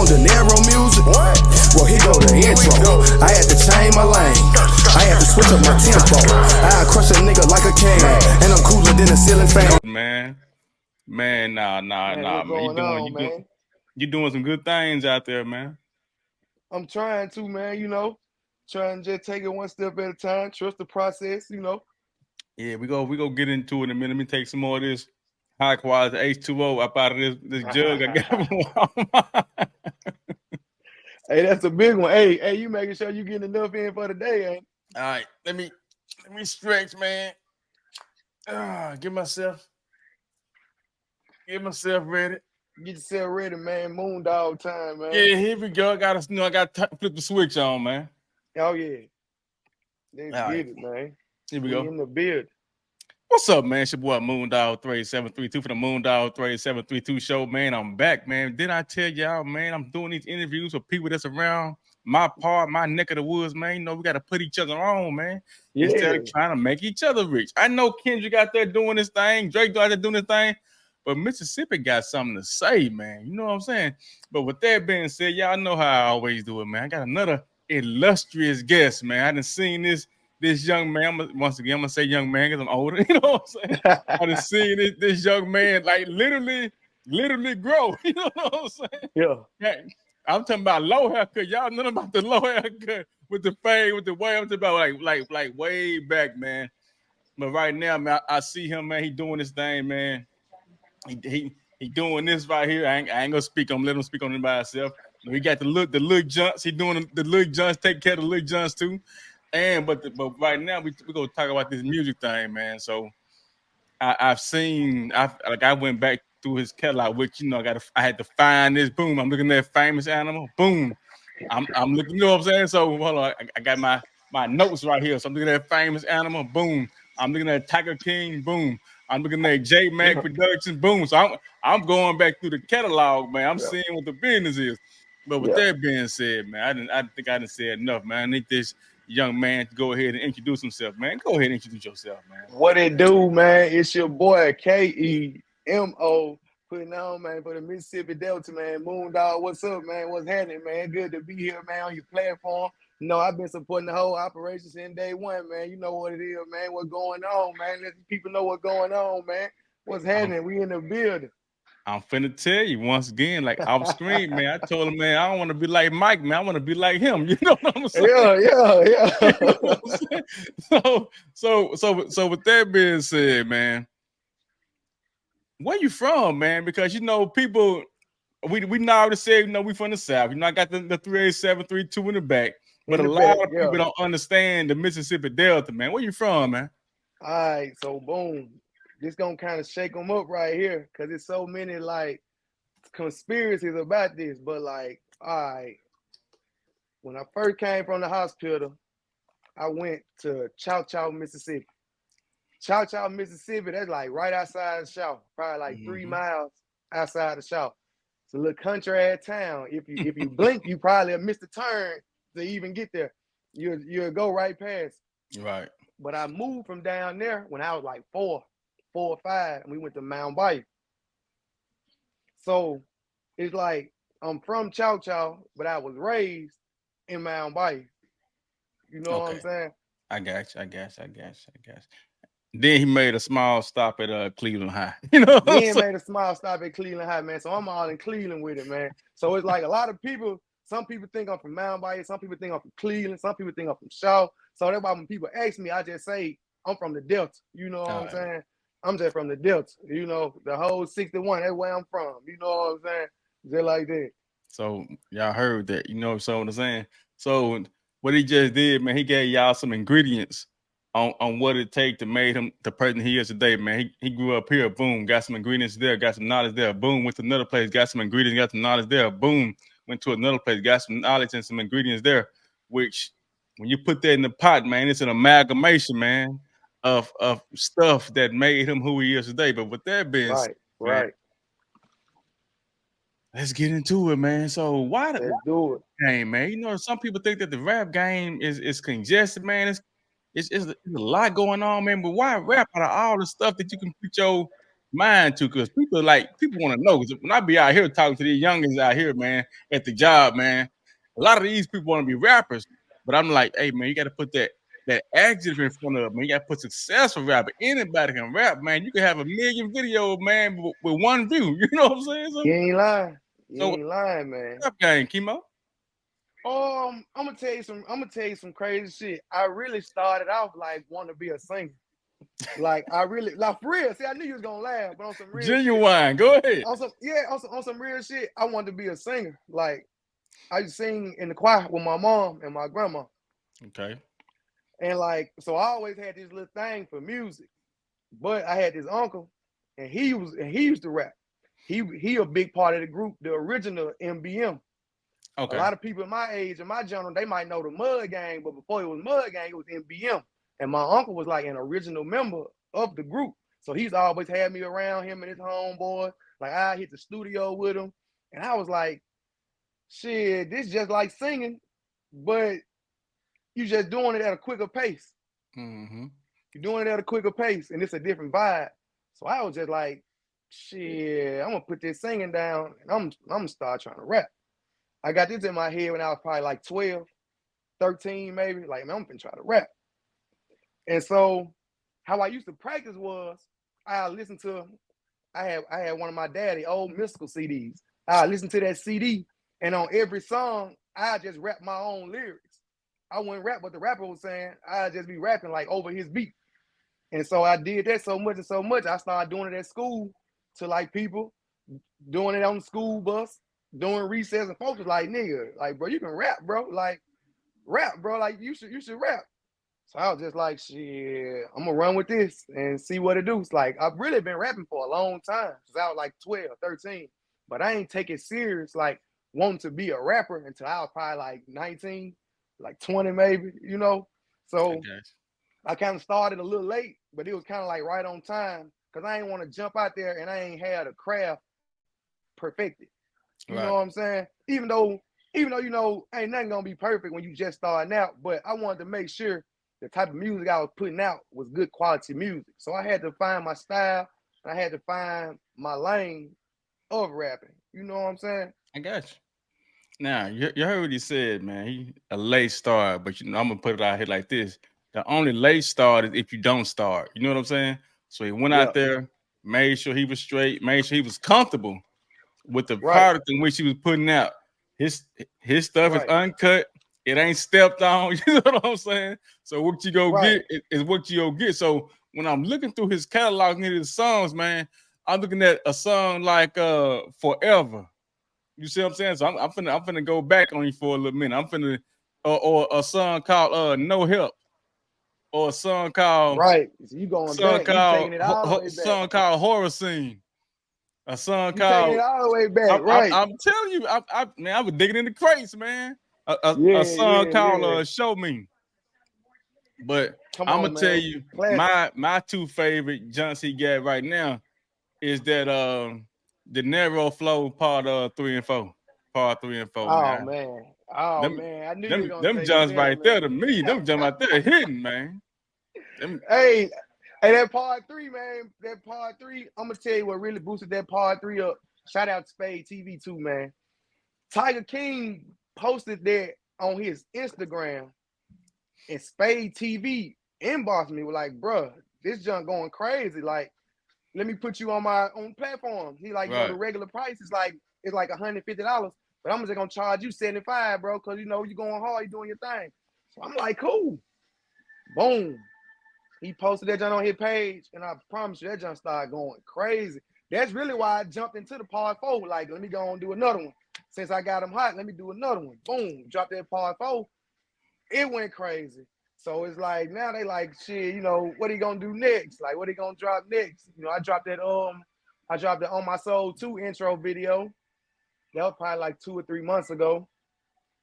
Dinero music. Well, here go the intro. I had to change my lane. I had to switch up my tempo. I crush a nigga like a can, and I'm cooler than a ceiling fan. Man, nah, man. You doing some good things out there, man. I'm trying to, man. Trying to just take it one step at a time. Trust the process. Yeah, we go get into it in a minute. Let me take some more of this high quality H2O up out of this jug I got from Walmart. Hey, that's a big one. Hey, you making sure you getting enough in for the day, ain't? All right, let me stretch, man. Get myself ready. Get yourself ready, man. Moondog time, man. Yeah, here we go. I gotta flip the switch on, man. Oh yeah. Let's get it, man. Here we go. In the build. What's up, man? It's your boy Moondog 3732 for the Moondog 3732 show, man. I'm back, man. Didn't I tell y'all, man? I'm doing these interviews with people that's around my part, my neck of the woods, man. We got to put each other on, man. Yeah. Instead of trying to make each other rich. I know Kendrick out there doing this thing, Drake out there doing this thing, but Mississippi got something to say, man. You know what I'm saying? But with that being said, y'all know how I always do it, man. I got another illustrious guest, man. I done seen this young man. Once again, I'm gonna say young man because I'm older. You know what I'm saying? I done seen this young man like literally grow. You know what I'm saying? Yeah. I'm talking about low haircut. Y'all know about the low haircut with the fade, with the way. I'm talking about like way back, man. But right now, man, I see him, man. He doing this thing, man. He doing this right here. I ain't gonna speak on him. Let him speak on it by himself. We got the little junks. He doing the little junks. Take care of the little junks too. But right now we gonna talk about this music thing, man. So I went back through his catalog, which I had to find this. Boom, I'm looking at Famous Animal. Boom, I'm looking. You know what I'm saying? So hold on, I got my notes right here. So I'm looking at Famous Animal. Boom, I'm looking at Tiger King. Boom, I'm looking at J Mac Productions. Boom. So I'm going back through the catalog, man. I'm seeing what the business is. But with that being said, man, I think I didn't say enough, man. I need this young man to go ahead and introduce himself, man. Go ahead and introduce yourself, man. What it do, man? It's your boy Kemo putting on, man, for the Mississippi Delta, man. Moondog, what's up, man? What's happening, man? Good to be here, man, on your platform. I've been supporting the whole operation since day one, man. You know what it is, man. What's going on, man? Let people know what's going on, man. What's happening? We in the building. I'm finna tell you once again, like off screen, man. I told him, man, I don't want to be like Mike, man. I want to be like him. You know what I'm saying? Yeah. You know what I'm saying? So with that being said, man, where you from, man? Because people, we already said, we from the South. I got the 387, 32 in the back, but a lot of people don't understand the Mississippi Delta, man. Where you from, man? All right, so boom. This gonna kind of shake them up right here because there's so many like conspiracies about this. But like, all right, when I first came from the hospital, I went to Chow Chow, Mississippi. Chow Chow, Mississippi, that's like right outside the Shaw, probably like 3 miles outside the Shaw. It's a little country ass town. If you blink, you probably have missed a turn to even get there. You'll go right past. Right. But I moved from down there when I was like 4 or 5, and we went to Mount Bayou. So it's like I'm from Chow Chow, but I was raised in Mount Bayou. You know what I'm saying? I got you. Then he made a small stop at Cleveland High. You know. Then made a small stop at Cleveland High, man. So I'm all in Cleveland with it, man. So it's like a lot of people. Some people think I'm from Mount Bayou. Some people think I'm from Cleveland. Some people think I'm from Shaw. So that's why when people ask me, I just say I'm from the Delta. You know what I'm saying? I'm just from the Delta, the whole 61. That's where I'm from. You know what I'm saying? Just like that. So y'all heard that, so what I'm saying. So what he just did, man, he gave y'all some ingredients on what it takes to make him the person he is today, man. He grew up here, boom, got some ingredients there, got some knowledge there, boom, went to another place, got some ingredients, got some knowledge there, boom, went to another place, got some knowledge and some ingredients there, which when you put that in the pot, man, it's an amalgamation, man, of stuff that made him who he is today. But with that being said, right. Let's get into it, man. So let's do it, game, man? Some people think that the rap game is congested, man. It's a lot going on, man. But why rap out of all the stuff that you can put your Mine too, because people want to know. Because when I be out here talking to these youngins out here, man, at the job, man, a lot of these people want to be rappers, but I'm like, hey, man, you got to put that adjective in front of it, man. You got to put successful rapper. Anybody can rap, man. You can have 1,000,000 videos, man, with one view. You know what I'm saying? You ain't lying. You So ain't lying, man. rap game, Kemo. I'm gonna tell you some crazy shit. I really started off like wanting to be a singer. Like I really like for real. See, I knew you was gonna laugh, but on some real Genuine. Go ahead. shit. On some real shit, I wanted to be a singer. Like I used to sing in the choir with my mom and my grandma. Okay. And like, so I always had this little thing for music. But I had this uncle, and he used to rap. He a big part of the group, the original MBM. Okay. A lot of people in my age and my genre, they might know the Mud Gang, but before it was Mud Gang, it was MBM. And my uncle was like an original member of the group. So he's always had me around, him and his homeboy. Like I hit the studio with him. And I was like, shit, this just like singing, but you just doing it at a quicker pace. Mm-hmm. You're doing it at a quicker pace, and it's a different vibe. So I was just like, shit, I'm gonna put this singing down, and I'm gonna start trying to rap. I got this in my head when I was probably like 12, 13 maybe. Like, man, I'm gonna try to rap. And so how I used to practice was I listened to, I had one of my daddy old mystical CDs. I listened to that CD, and on every song, I just rap my own lyrics. I wouldn't rap what the rapper was saying. I'd just be rapping like over his beat. And so I did that so much and so much. I started doing it at school to like people, doing it on the school bus, doing recess, and folks was like, nigga, like, bro, you can rap, bro. Like, rap, bro. Like, you should rap. So I was just like, shit, I'm gonna run with this and see what it do. It's like, I've really been rapping for a long time, since I was like 12, 13. But I ain't take it serious, like wanting to be a rapper until I was probably like 19, like 20 maybe, you know? So Okay. I kind of started a little late, but it was kind of like right on time because I ain't want to jump out there and I ain't had a craft perfected. You know what I'm saying? Even though you know ain't nothing gonna be perfect when you just starting out, but I wanted to make sure the type of music I was putting out was good quality music. So I had to find my style. I had to find my lane of rapping. You know what I'm saying? I got you. Now, you heard what he said, man. He a late start, but I'm gonna put it out here like this: the only late start is if you don't start. You know what I'm saying? So he went out there, made sure he was straight, made sure he was comfortable with the product in which he was putting out. His stuff is uncut. It ain't stepped on. You know what I'm saying? So what you go get is what you go get. So when I'm looking through his catalog and his songs, man, I'm looking at a song like Forever. You see what I'm saying? So I'm finna go back on you for a little minute. I'm finna or a song called No Help, or a song called so you going back, you taking it all the way back. Song called Horror Scene. A song you called taking it all the way back, I'm telling you, I was digging in the crates, man. A song called Show Me. But I'm gonna tell you, my two favorite junks he got right now is that Dinero Flow part 3 and 4. Part 3 and 4. Oh man. I knew you were gonna them jumps right there to me. Them jumps right there hitting, man. Hey, that part 3, man. That part 3, I'm gonna tell you what really boosted that part 3 up. Shout out to Spade TV too, man. Tiger King posted that on his Instagram, and Spade TV inboxed me, was like, bruh, this junk going crazy. Like, let me put you on my own platform. He like, you know, the regular price is like $150, but I'm just gonna charge you $75, bro, because you know you going hard, you doing your thing. So I'm like, cool. Boom. He posted that junk on his page, and I promise you that junk started going crazy. That's really why I jumped into the part 4. Like, let me go and do another one. Since I got him hot, let me do another one. Boom, drop that part 4. It went crazy. So it's like now they like, shit, you know, what he gonna do next? Like, what he gonna drop next? You know, I dropped that On My Soul 2 intro video. That was probably like 2 or 3 months ago.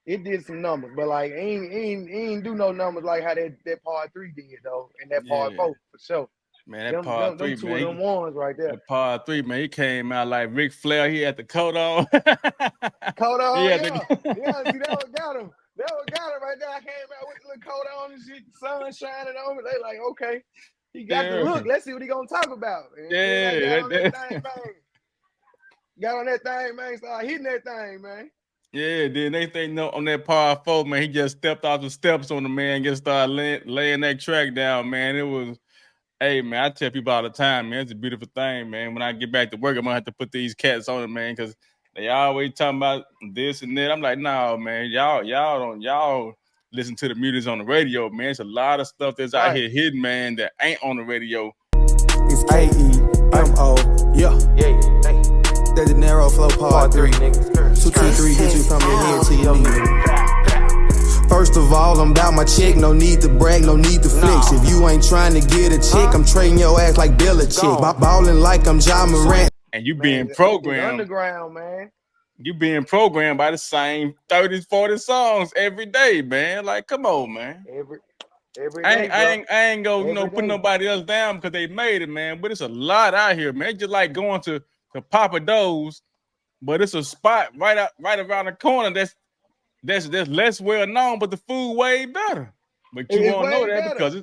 It did some numbers, but like ain't do no numbers like how that part 3 did though, and that part 4 for sure. Man, that part 3, two man. Of them ones right there. That part 3, man, he came out like Ric Flair. He had the coat on. Coat on, yeah. See, that one got him. That one got him right there. I came out with the little coat on and shit, sun shining on me. They like, okay, He got the look. Let's see what he gonna talk about. And then I got on that thing, man. Got on that thing, man. Started hitting that thing, man. Yeah, then they think on that par 4, man, he just stepped off the steps on the man, just started laying that track down, man. It was, hey, man, I tell people all the time, man, it's a beautiful thing, man. When I get back to work, I'm gonna have to put these cats on it, man, because they always talking about this and that. I'm like, no, man, y'all listen to the music on the radio, man. It's a lot of stuff that's out here hidden, man, that ain't on the radio. It's Kemo, yeah. That Dinero flow part 3, niggas. 2, 2, 3, get you from your head to your knee. First of all, I'm about my check, no need to brag, no need to flex. If you ain't trying to get a check, I'm trading your ass like Belichick. Ballin' like I'm John Morant. And you being programmed. Underground, man. You being programmed by the same 30, 40 songs every day, man. Like, come on, man. Every day, I ain't go, put nobody else down because they made it, man. But it's a lot out here, man. It's just like going to Papa Do's, but it's a spot right around the corner that's less well known, but the food way better. But you won't know that because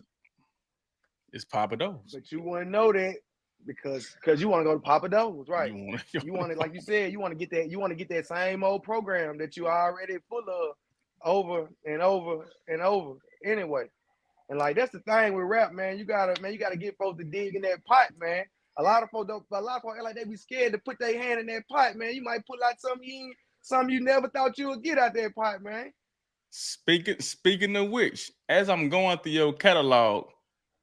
it's Papa Do's. But you wouldn't know that because you want to go to Papa Do's, right? You want to, like you said, you want to get that same old program that you already full of over and over and over anyway. And like that's the thing with rap, man. You gotta get folks to dig in that pot, man. A lot of folks like they be scared to put their hand in that pot, man. You might pull out something you never thought you would get out that pot, man. Speaking of which, as I'm going through your catalog,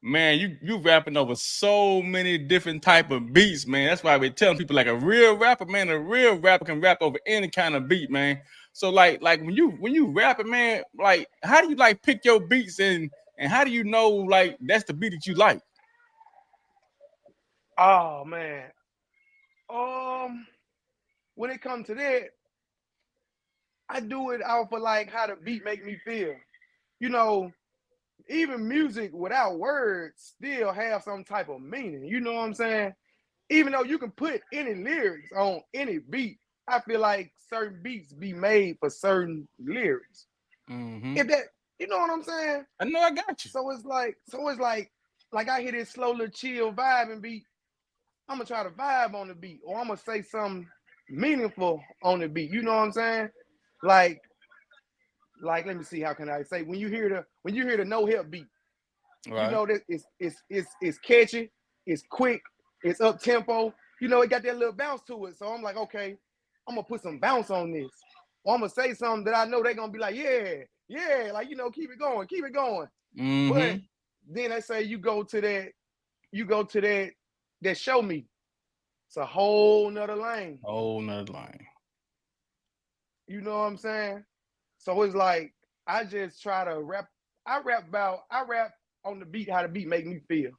man, you rapping over so many different type of beats, man. That's why we're telling people like a real rapper can rap over any kind of beat, man. So like when you rapping, man, like how do you like pick your beats and how do you know like that's the beat that you like? Oh man. When it comes to that, I do it off of like how the beat make me feel. You know, even music without words still have some type of meaning. You know what I'm saying? Even though you can put any lyrics on any beat, I feel like certain beats be made for certain lyrics. Mm-hmm. If that, you know what I'm saying? I know, I got you. So it's like I hear this slow little chill vibing beat. I'm gonna try to vibe on the beat, or I'm gonna say something meaningful on the beat. You know what I'm saying? Like let me see, how can I say, when you hear the no help beat, right, you know that it's catchy, it's quick, it's up tempo. You know, it got that little bounce to it. So I'm like, okay, I'm gonna put some bounce on this. Or I'm gonna say something that I know they're gonna be like, yeah, like, you know, keep it going. Mm-hmm. But then they say you go to that show me. It's a whole nother lane. You know what I'm saying? So it's like I just try to rap. I rap on the beat how the beat make me feel.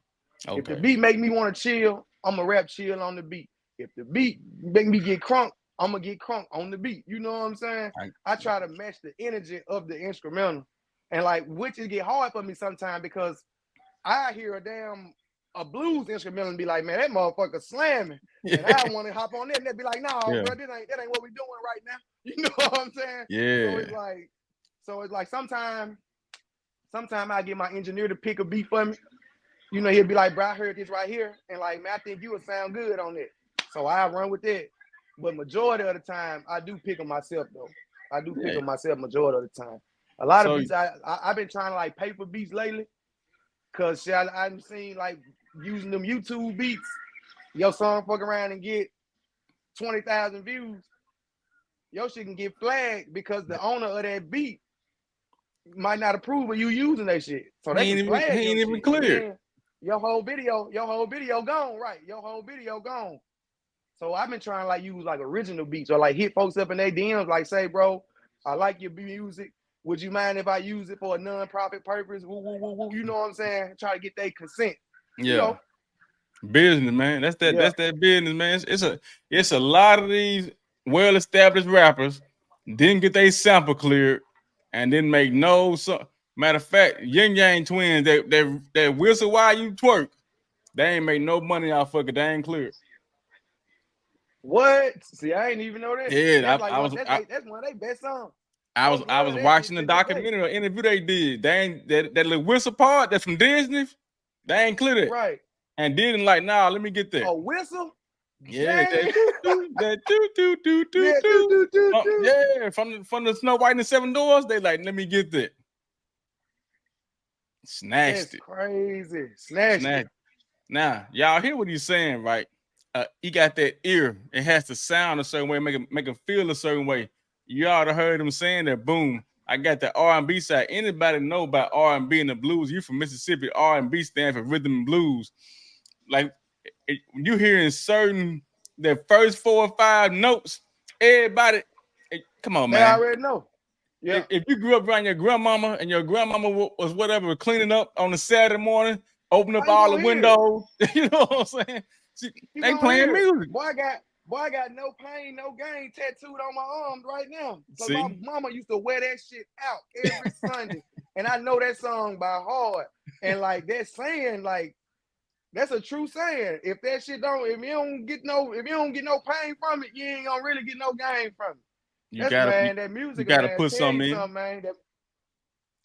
Okay. If the beat make me want to chill, I'm gonna rap chill on the beat. If the beat make me get crunk, I'm gonna get crunk on the beat. You know what I'm saying? I try to match the energy of the instrumental. And like, which it get hard for me sometimes because I hear a blues instrumental and be like, man, that motherfucker slamming. Yeah. And I want to hop on it and they be like, no, bro, that ain't what we doing right now. You know what I'm saying? Yeah. So it's like sometimes I get my engineer to pick a beat for me. You know, he'll be like, bro, I heard this right here. And like, man, I think you would sound good on it. So I run with it. But majority of the time, I do pick them myself though. I do pick them myself majority of the time. A lot of beats, I've been trying to like pay for beats lately. Cause I've seen like using them YouTube beats, your song fuck around and get 20,000 views. Your shit can get flagged because the owner of that beat might not approve of you using that shit. So they can flag he ain't even clear. Your whole video gone, right? Your whole video gone. So I've been trying to like use like original beats or like hit folks up in their DMs, like say, bro, I like your music. Would you mind if I use it for a non-profit purpose? Woo, woo, woo, woo. You know what I'm saying? Try to get their consent. Yeah. You know? Business, man. That's that business, man. It's a lot of these well-established rappers didn't get their sample cleared and didn't make matter of fact, Yin Yang twins that whistle while you twerk, they ain't make no money off fucking, they ain't cleared. What? See, I ain't even know that. Yeah, that's one of their best songs. I was watching the documentary or interview they did. That little whistle part that's from Disney. They ain't clear it. Right. And didn't like, nah, let me get that. A whistle? Yeah, Dang. that yeah, from the Snow White and the Seven Doors, they like, let me get that. Snatched That's it. crazy. Snatched it. Now, y'all hear what he's saying, right? He got that ear. It has to sound a certain way, make him feel a certain way. You ought to heard him saying that, boom, I got the R&B side. Anybody know about R&B and the blues? You from Mississippi, R&B stands for rhythm and blues. Like, when you hearing certain, the first 4 or 5 notes, everybody, come on, man. They already know. Yeah. If you grew up around your grandmama and your grandmama was whatever, cleaning up on a Saturday morning, open up all the windows, you know what I'm saying? See, they playing music. Boy, I got no pain, no gain tattooed on my arms right now. So my mama used to wear that shit out every Sunday. And I know that song by heart. And like that saying, like, that's a true saying. If that shit if you don't get no pain from it, you ain't gonna really get no gain from it. That music, you gotta put something in.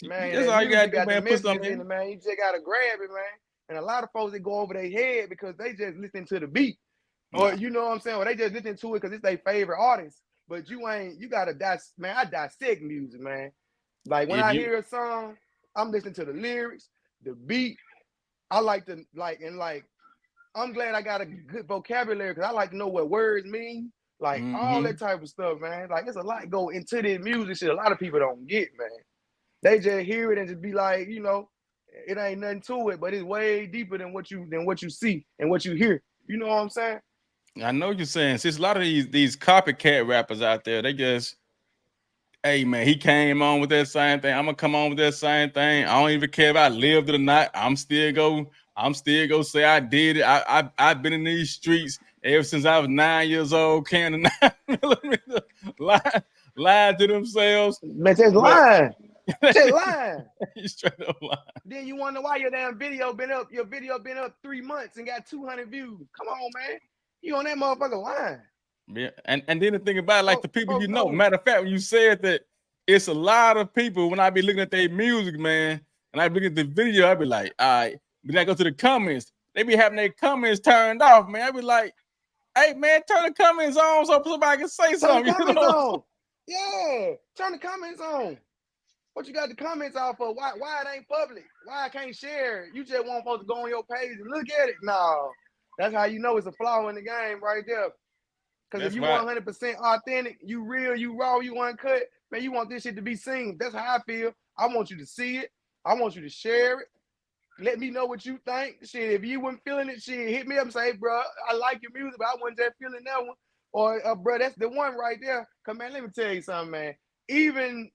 Man, that's all you gotta do, man. Put something in it, man. You just gotta grab it, man. And a lot of folks, they go over their head because they just listen to the beat. Or you know what I'm saying? Or they just listen to it because it's their favorite artist. But you gotta man, I dissect music, man. Like when I hear a song, I'm listening to the lyrics, the beat. I like to I'm glad I got a good vocabulary because I like to know what words mean. Like all that type of stuff, man. Like there's a lot go into this music shit. A lot of people don't get, man. They just hear it and just be like, you know, it ain't nothing to it, but it's way deeper than what you see and what you hear. You know what I'm saying? I know what you're saying. Since a lot of these copycat rappers out there, they just, hey man, he came on with that same thing. I'm gonna come on with that same thing. I don't even care if I lived it or not. I'm still gonna say I did it. I've been in these streets ever since I was 9 years old, carrying a 9mm, lying to themselves. Man, just lying. Just lying. Straight up lying. Then you wonder why your video been up 3 months and got 200 views. Come on, man. You on that motherfucker lying. Yeah, and then the thing about it, like the people you know. Matter of fact, when you said that, it's a lot of people when I be looking at their music, man, and I be looking at the video, I be like, all right. Then I go to the comments. They be having their comments turned off, man. I be like, hey, man, turn the comments on so somebody can say something. Turn the comments on. Yeah, turn the comments on. What you got the comments off for? Why it ain't public? Why I can't share it? You just want folks to go on your page and look at it? No. That's how you know it's a flaw in the game right there. Because if you 100% authentic, you real, you raw, you uncut, man, you want this shit to be seen. That's how I feel. I want you to see it. I want you to share it. Let me know what you think. Shit, if you weren't feeling it, shit, hit me up and say, hey, bro, I like your music, but I wasn't just feeling that one. Or, bro, that's the one right there. Because, man, let me tell you something, man. Even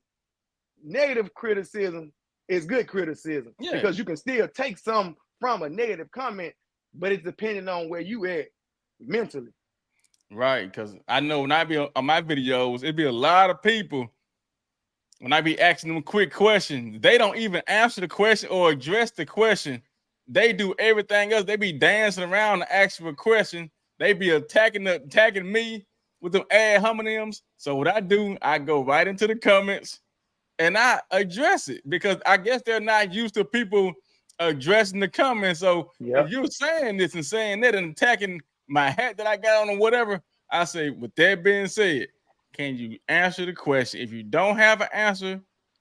negative criticism is good criticism. Yeah. Because you can still take some from a negative comment, but it's depending on where you at mentally. Right, because I know when I be on my videos, it be a lot of people, when I be asking them quick questions, they don't even answer the question or address the question. They do everything else. They be dancing around the actual question. They be attacking me with them ad hominems. So what I do, I go right into the comments and I address it because I guess they're not used to people addressing the comments. So if you're saying this and saying that and attacking my hat that I got on or whatever, I say, with that being said, can you answer the question? If you don't have an answer,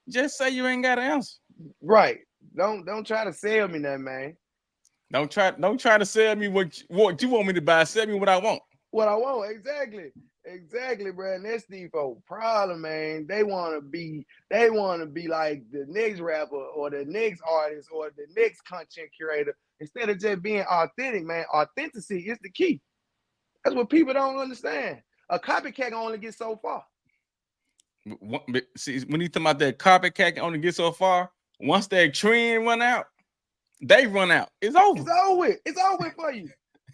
just say you ain't got an answer. Right. Don't try to sell me that, man. Don't try to sell me what you want me to buy. Sell me what I want. What I want, exactly, bro. And that's the problem, man. They want to be like the next rapper or the next artist or the next content curator instead of just being authentic, man. Authenticity is the key. That's what people don't understand. A copycat can only get so far. See, when you talk about that copycat can only get so far, once that trend run out, they run out. It's over. It's over for you.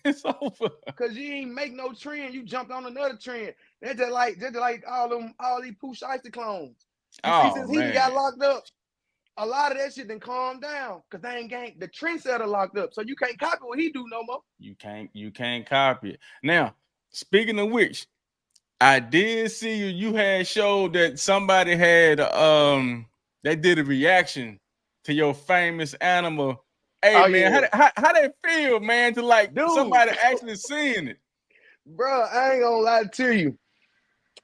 It's over. Cause you ain't make no trend. You jumped on another trend. They're just like all these Pooh Shiesty clones. Since he got locked up, a lot of that shit then calmed down. Cause they ain't the trendsetter locked up. So you can't copy what he do no more. You can't copy it. Now, speaking of which, I did see you had showed that somebody had they did a reaction to your famous animal Hey Oh man, yeah, how they feel, man, to like dude, somebody actually seeing it? bro. I ain't gonna lie to you.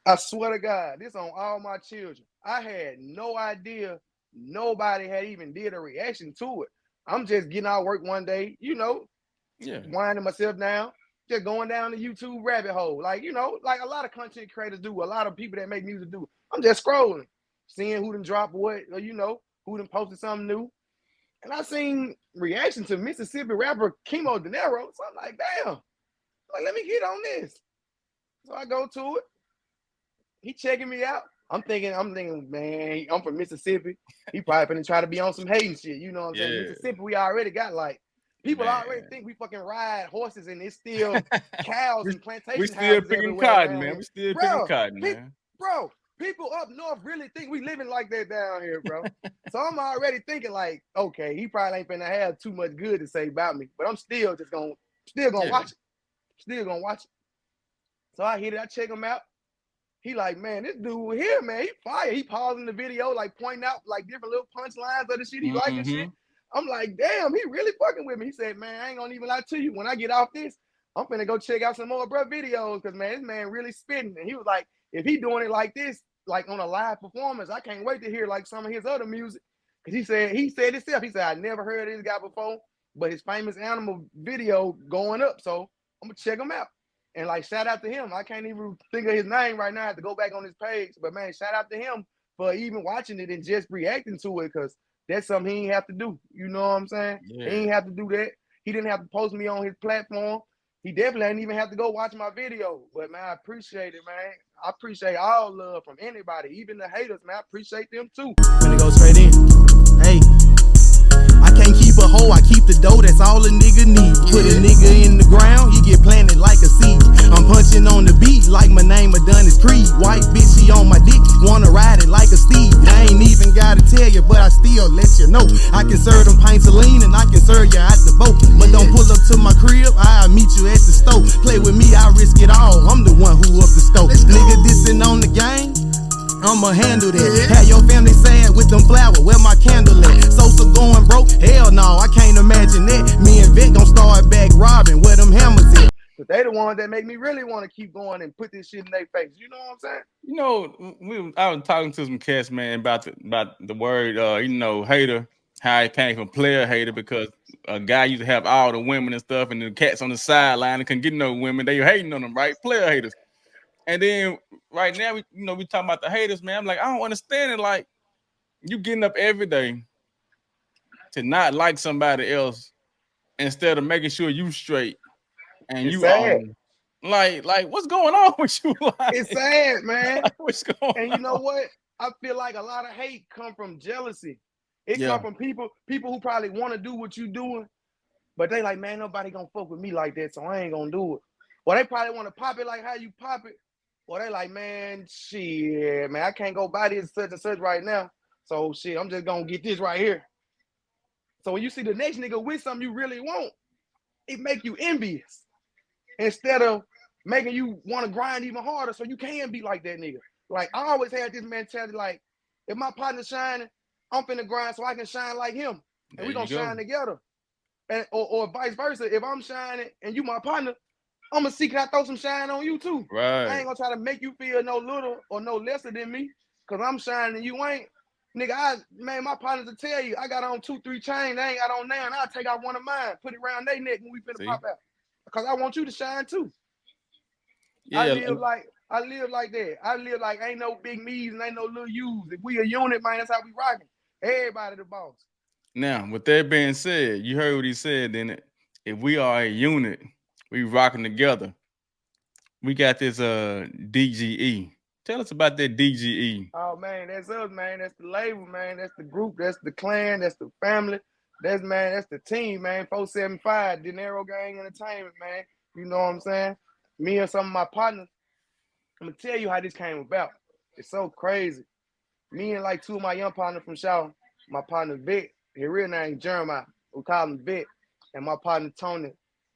I swear to God, this on all my children. I had no idea nobody had even did a reaction to it. I'm just getting out of work one day, Yeah. winding myself down, just going down the YouTube rabbit hole. Like, like a lot of content creators do, a lot of people that make music do. I'm just scrolling, seeing who done dropped what, or who done posted something new. And I seen reaction to Mississippi rapper Kemo Dinero. So I'm like, damn, like let me get on this. So I go to it. He checking me out. I'm thinking, man, I'm from Mississippi. He probably finna try to be on some hating shit. You know what I'm saying? Yeah, Mississippi, we already got like people already man. think we fucking ride horses and it's still cows we, and we plantation still houses picking everywhere cotton, down man. here. We still picking Bro, cotton, man. people up north really think we living like that down here, bro. So I'm already thinking like, okay, he probably ain't finna have too much good to say about me, but I'm still gonna Yeah. watch it. Still gonna watch it. So I hit it, I check him out. He like, man, this dude here, man, he fire. He pausing the video, like pointing out like different little punchlines of the shit he like and shit. I'm like, damn, he really fucking with me. He said, man, I ain't gonna even lie to you. When I get off this, I'm finna go check out some more bro videos because man, this man really spitting. And he was like, if he doing it like this, like on a live performance, I can't wait to hear like some of his other music. Cause he said himself, he said, I never heard of this guy before, but his famous animal video going up. So I'm gonna check him out. And like shout out to him. I can't even think of his name right now. I have to go back on his page. But man, shout out to him for even watching it and just reacting to it because that's something he ain't have to do. You know what I'm saying? Yeah. He ain't have to do that. He didn't have to post me on his platform. He definitely didn't even have to go watch my video. But man, I appreciate it, man. I appreciate all love from anybody, even the haters, man. I appreciate them too. Finna go straight in. Hey. I can't keep a hoe, I keep the dough, that's all a nigga need. Put a nigga in the ground, he get planted like a seed. I'm punching on the beat like my name Adonis Creed. White bitch, she on my dick, wanna ride it like a steed. I ain't even gotta tell you, but I still let you know. I can serve them pints of lean and I can serve you at the boat. But don't pull up to my crib, I'll meet you at the store. Play with me, I risk it all, I'm the one who up the scope. Nigga dissing on the game, I'ma handle that. Had your family sad with them flowers, where my candle at? Sosa going broke? Hell no, I can't imagine that. Me and Vic gon' start back robbing, where them hammers at? But they the ones that make me really want to keep going and put this shit in their face. You know what I'm saying? You know, I was talking to some cats, man, about the word, hater, how it came from player hater because a guy used to have all the women and stuff, and the cats on the sideline and couldn't get no women. They hating on them, right? Player haters. And then right now, we talking about the haters, man. I'm like, I don't understand it. Like, you getting up every day to not like somebody else instead of making sure you straight and It's you sad. on. Like, what's going on with you? It's sad, man. What's going And you know on? what? I feel like a lot of hate come from jealousy. It come Yeah. from people who probably want to do what you doing, but they like, man, nobody gonna fuck with me like that, so I ain't gonna do it. Or they probably want to pop it like how you pop it. Or they like, man, shit, man, I can't go buy this such and such right now. So shit, I'm just gonna get this right here. So when you see the next nigga with something you really want, it make you envious instead of making you want to grind even harder so you can be like that nigga. Like I always had this mentality, like if my partner's shining, I'm finna grind so I can shine like him, and There we you gonna go. shine together. And or vice versa. If I'm shining and you my partner, I'm gonna see can I throw some shine on you too. I Right. ain't gonna try to make you feel no little or no lesser than me, cause I'm shining and you ain't. Nigga, my partners will tell you I got on 2-3 chains, they ain't got on now, and I'll take out one of mine, put it around their neck when we finna See? pop out. Cause I want you to shine too. I Yeah. live like that. I live like ain't no big me's and ain't no little U's. If we a unit, man, that's how we rocking. Everybody the boss. Now, with that being said, you heard what he said, didn't it? If we are a unit, we rocking together. We got this DGE. Tell us about that DGE. Oh man, that's us, man. That's the label, man. That's the group. That's the clan. That's the family. That's the team, man. 475 Dinero Gang Entertainment, man. You know what I'm saying? Me and some of my partners. I'm gonna tell you how this came about. It's so crazy. Me and like two of my young partners from Shaw, my partner Vic, his real name Jeremiah. We call him Vic, and my partner Tony.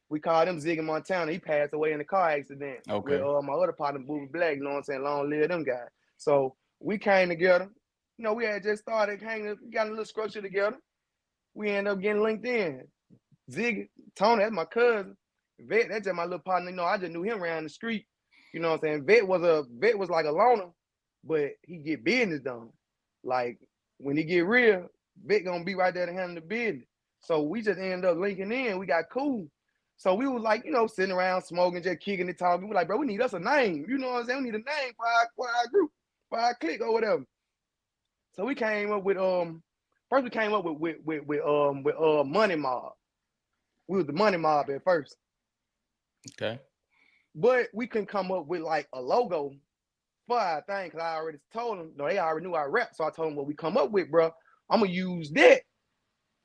We called him Ziggy Montana. He passed away in a car accident with Okay. my other partner, Booby Black. You know what I'm saying? Long live them guys. So we came together. We had just started hanging, got a little structure together. we end up getting linked in. Ziggy, Tony, that's my cousin. Vet, that's just my little partner. You know, I just knew him around the street. You know what I'm saying? Vet was like a loner, but he get business done. Like when he get real, Vet gonna be right there to handle the business. So we just ended up linking in. We got cool. So we was like, you know, sitting around smoking, just kicking and talking. We like, bro, we need us a name. You know what I'm saying? We need a name for our group, for our clique or whatever. So we came up with first we came up with Money Mob. We was the Money Mob at first. Okay. But we couldn't come up with like a logo for our thing because I already told them, no, they already knew our rap. So I told them what we come up with, bro. I'm gonna use that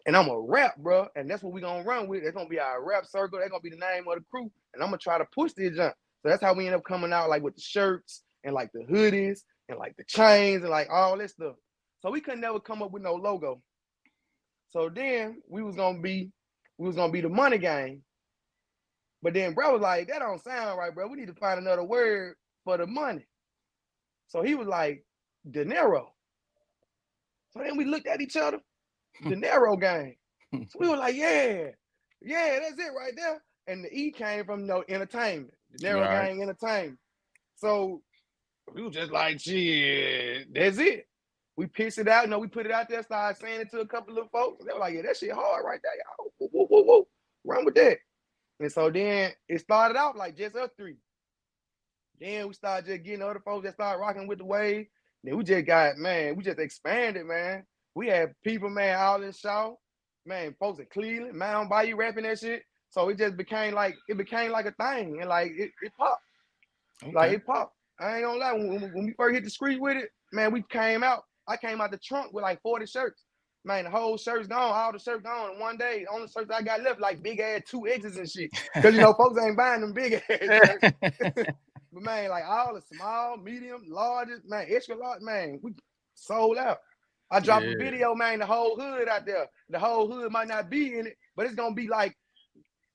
and I'm gonna rap, bro. And that's what we gonna run with. That's gonna be our rap circle. That's gonna be the name of the crew. And I'm gonna try to push this jump. So that's how we end up coming out like with the shirts and like the hoodies and like the chains and like all this stuff. So we could never come up with no logo. So then we was gonna be the Money Gang. But then bro was like, that don't sound right, bro. We need to find another word for the money. So he was like, Dinero. So then we looked at each other, Dinero Gang. So we were like, yeah, that's it right there. And the E came from entertainment, Dinero Gang Entertainment. So we were just like, shit, that's it. We pitched it out, we put it out there, started saying it to a couple of folks. They were like, yeah, that shit hard right there, y'all. Whoa. Run with that. And so then it started out like just us three. Then we started just getting other folks that started rocking with the wave. Then we just expanded, man. We had people, man, all in Shaw, man, folks in Cleveland, Mountain Bayou rapping that shit. So it just became like a thing. And like it popped. Okay. Like it popped. I ain't gonna lie. When we first hit the street with it, man, I came out the trunk with like 40 shirts. Man, the whole shirt's gone, all the shirts gone in one day. The only shirts I got left, like big ass 2X's and shit. Because folks ain't buying them big ass shirts. But man, like all the small, medium, largest, man, extra large, man, we sold out. I dropped a video, man, the whole hood out there. The whole hood might not be in it, but it's gonna be like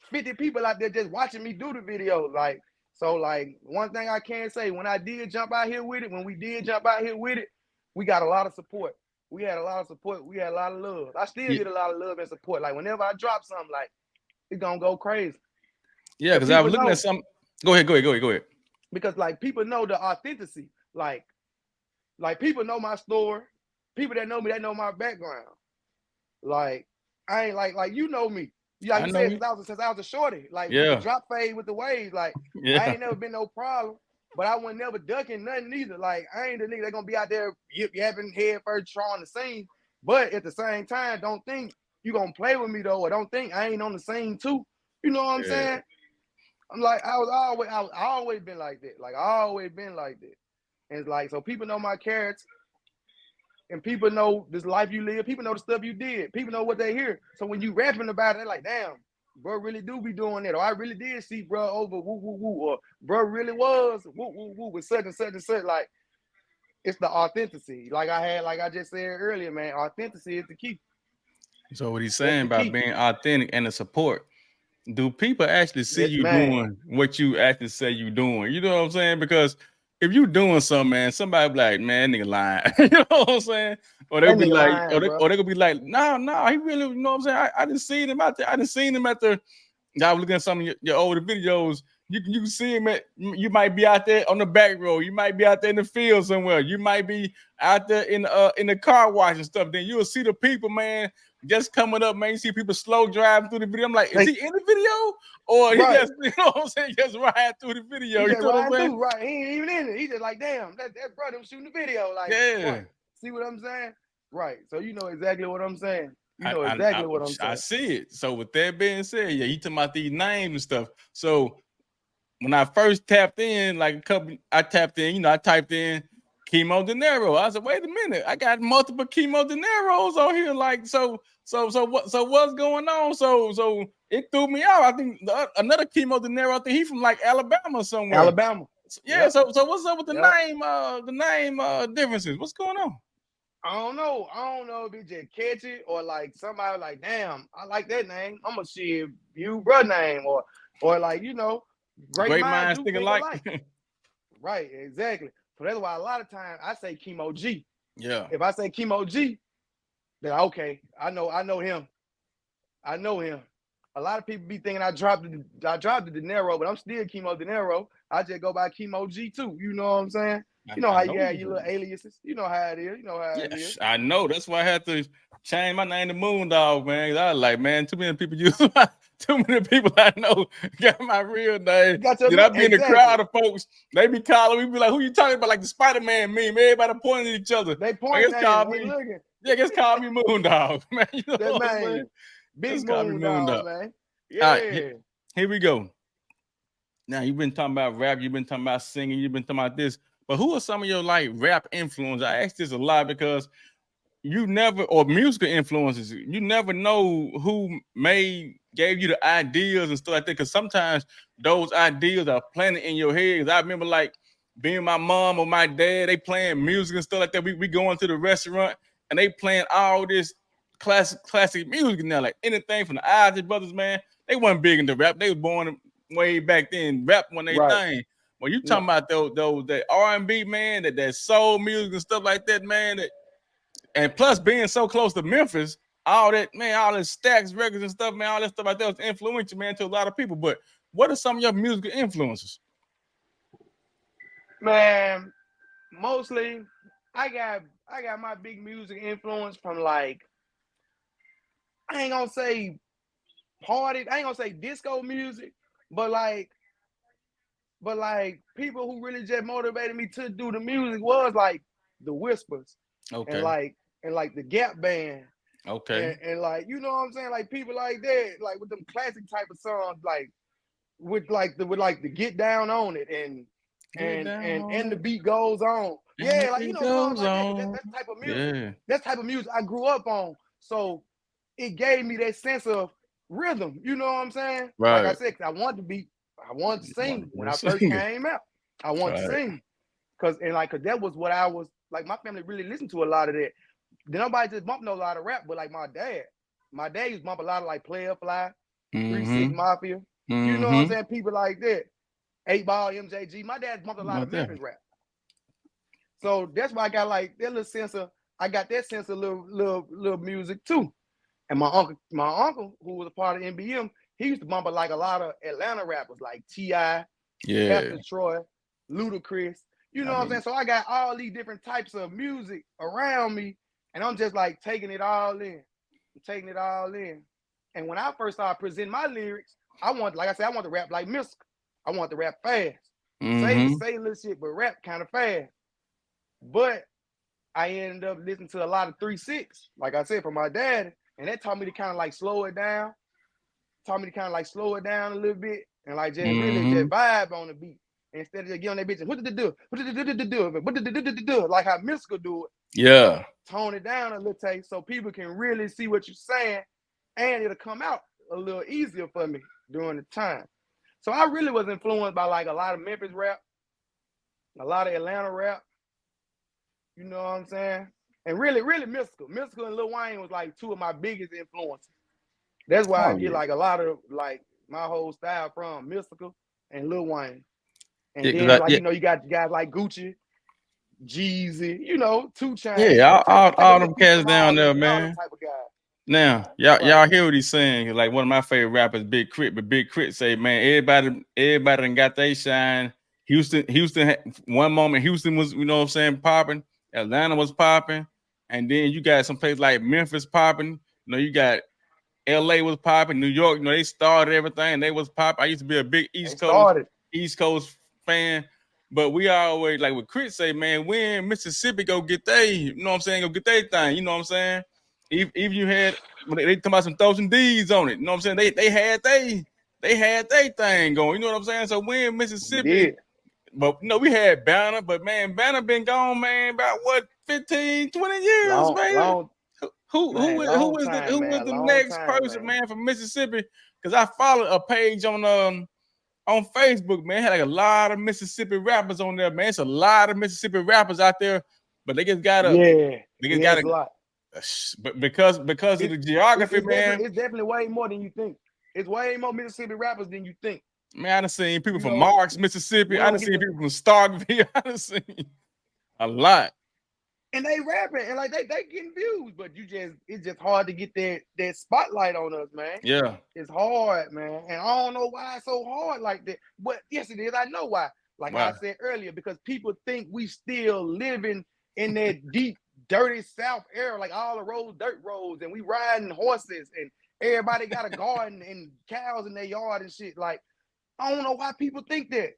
50 people out there just watching me do the video. Like, so like one thing I can say, when we did jump out here with it, we got a lot of support. We had a lot of support. We had a lot of love. I still get a lot of love and support. Like whenever I drop something, like it's gonna go crazy. Yeah, because I was looking at some. Go ahead. Because like people know the authenticity. Like people know my story. People that know me, they know my background. Like I ain't like you know me. Like you said, since I was a shorty. Like the drop fade with the waves. Like I ain't never been no problem. But I wasn't never ducking nothing either. Like, I ain't the nigga that gonna be out there yapping head first trying the scene. But at the same time, don't think you gonna play with me though, or don't think I ain't on the scene too. You know what I'm saying? I'm like, I always been like that. Like, I always been like that. And it's like, so people know my character, and people know this life you live. People know the stuff you did. People know what they hear. So when you rapping about it, they're like, damn. Bro really do be doing that, or I really did see bro over woo woo woo, or bro really was woo woo woo with such and such and such. Like it's the authenticity. Like I just said earlier, man, authenticity is the key. So what he's saying about being authentic and the support, do people actually see you doing what you actually say you doing? You know what I'm saying? Because if you doing something, man, somebody be like, man, nigga lying. You know what I'm saying? Or they'll be like, lying, or they gonna be like, no, he really, you know what I'm saying? I didn't see him out there. I didn't see him at the. I was looking at some of your older videos. You can see him you might be out there on the back road. You might be out there in the field somewhere. You might be out there in the car wash and stuff. Then you'll see the people, man, just coming up, man. You see people slow driving through the video. I'm like, is he in the video? Or he just, you know what I'm saying, just riding through the video. He you know what I'm saying? Right. He ain't even in it. He just like, damn, that brother was shooting the video. Like, what? See what I'm saying? Right. So you know exactly what I'm saying. You know exactly what I'm saying. I see it. So with that being said, yeah, you talking about these names and stuff. So when I first tapped in, I typed in Kemo Dinero. I said, wait a minute, I got multiple Kemo Dineros on here. Like, so what's going on? So it threw me out. I think another Kemo Dinero, I think he's from like Alabama somewhere. Alabama. Yeah. Yep. So what's up with the name differences? What's going on? I don't know if it's just catchy or like somebody like, damn, I like that name. I'm gonna see you bro name or like, you know, great minds think alike. Right, exactly. So that's why a lot of times I say Kemo G. Yeah. If I say Kemo G, then okay, I know him. I know him. A lot of people be thinking I dropped the Dinero, but I'm still Kemo Dinero. I just go by Kemo G too. You know what I'm saying? You know how you have your little aliases. You know how it is. You know how it is. I know. That's why I had to change my name to Moondog, man. I was like, man, too many people use too many people I know got my real name. Did I be in the crowd of folks? They be calling me, be like, who you talking about? Like the Spider-Man meme. Everybody pointing at each other. They point at me. Yeah, just call me Moondog, man. You know what I'm saying? Big Moondog, man. Yeah. Right, here we go. Now, you've been talking about rap, you've been talking about singing, you've been talking about this, but who are some of your like rap influences? I ask this a lot because you never, or musical influences, you never know who gave you the ideas and stuff like that, because sometimes those ideas are planted in your head. I remember like being my mom or my dad, they playing music and stuff like that. We going to the restaurant and they playing all this classic music now, like anything from the Isley Brothers, man. They wasn't big into rap. They was born way back then, rap when they thing. When you talking about those that R&B, man, that soul music and stuff like that, man, and plus being so close to Memphis, all that, man, all the Stacks records and stuff, man, all that stuff like that was influential, man, to a lot of people. But what are some of your musical influences? Man, mostly I got my big music influence from, like, I ain't gonna say party, I ain't gonna say disco music, but like people who really just motivated me to do the music was like the Whispers, and like the Gap Band, and like, you know what I'm saying, like people like that, like with them classic type of songs, like with the Get Down on It and the beat goes on, like, you know, songs like that. That type of music, that type of music I grew up on, so it gave me that sense of rhythm. You know what I'm saying? Right. Like I said, I wanted to sing when I first came out. I wanted to sing cause that was what I was like. My family really listened to a lot of that. Then nobody just bumped no lot of rap, but like my dad used to bump a lot of like Player Fly, 3-6 Mafia. You know what I'm saying? People like that. 8 Ball, MJG. My dad bumped a lot of Memphis rap. So that's why I got like that little sense of, I got that sense of little music too. And my uncle, who was a part of NBM, he used to bump like a lot of Atlanta rappers like T.I., Pastor Troy, Ludacris. You know what I'm saying? So I got all these different types of music around me, and I'm just like taking it all in. And when I first started presenting my lyrics, I want to rap like Mystical. I want to rap fast. Say little shit, but rap kind of fast. But I ended up listening to a lot of 3-6, like I said, from my dad. And that taught me to kind of like slow it down. A little bit and like just really just vibe on the beat. Instead of just get on that bitch and what did it do? Like how Mystical do it. Yeah. Tone it down a little taste so people can really see what you're saying, and it'll come out a little easier for me during the time. So I really was influenced by like a lot of Memphis rap, a lot of Atlanta rap. You know what I'm saying? And really Mystical and Lil Wayne was like two of my biggest influences. That's why I get like a lot of like my whole style from Mystical and Lil Wayne. And then you know, you got guys like Gucci, Jeezy, you know, 2 Chainz. Yeah, all them cats down there, man. Type of guy. Now, y'all hear what he's saying? Like one of my favorite rappers, Big Crit, but Big Crit say, man, everybody done got they shine. Houston, one moment Houston was, you know what I'm saying, popping. Atlanta was popping. And then you got some place like Memphis popping. You know, you got LA was popping, New York, you know, they started everything. They was popping. I used to be a big East Coast fan. But we always, like what Crit say, man, when Mississippi go get you know what I'm saying, go get their thing, you know what I'm saying? Even you had, when they talking about some throw some D's on it, you know what I'm saying? They had their thing going, you know what I'm saying? So when Mississippi, but you know, we had Banner, but man, Banner been gone, man, about what, 15, 20 years, man. Who was the next person, man, from Mississippi? Because I followed a page on Facebook, man. Had like a lot of Mississippi rappers on there, man. It's a lot of Mississippi rappers out there, but they just got a lot. But because of the geography, man, it's definitely way more than you think. It's way more Mississippi rappers than you think. Man, I done seen people from Marks, Mississippi. I done seen people from Starkville. I done seen a lot. and they rapping and like they getting views, but it's just hard to get that spotlight on us, man. Yeah. It's hard, man. And I don't know why it's so hard like that. But yes, it is. I know why. Like Wow. I said earlier, because people think we still living in that deep, dirty South era, like all the roads, dirt roads, and we riding horses and everybody got a garden and cows in their yard and shit. Like, I don't know why people think that.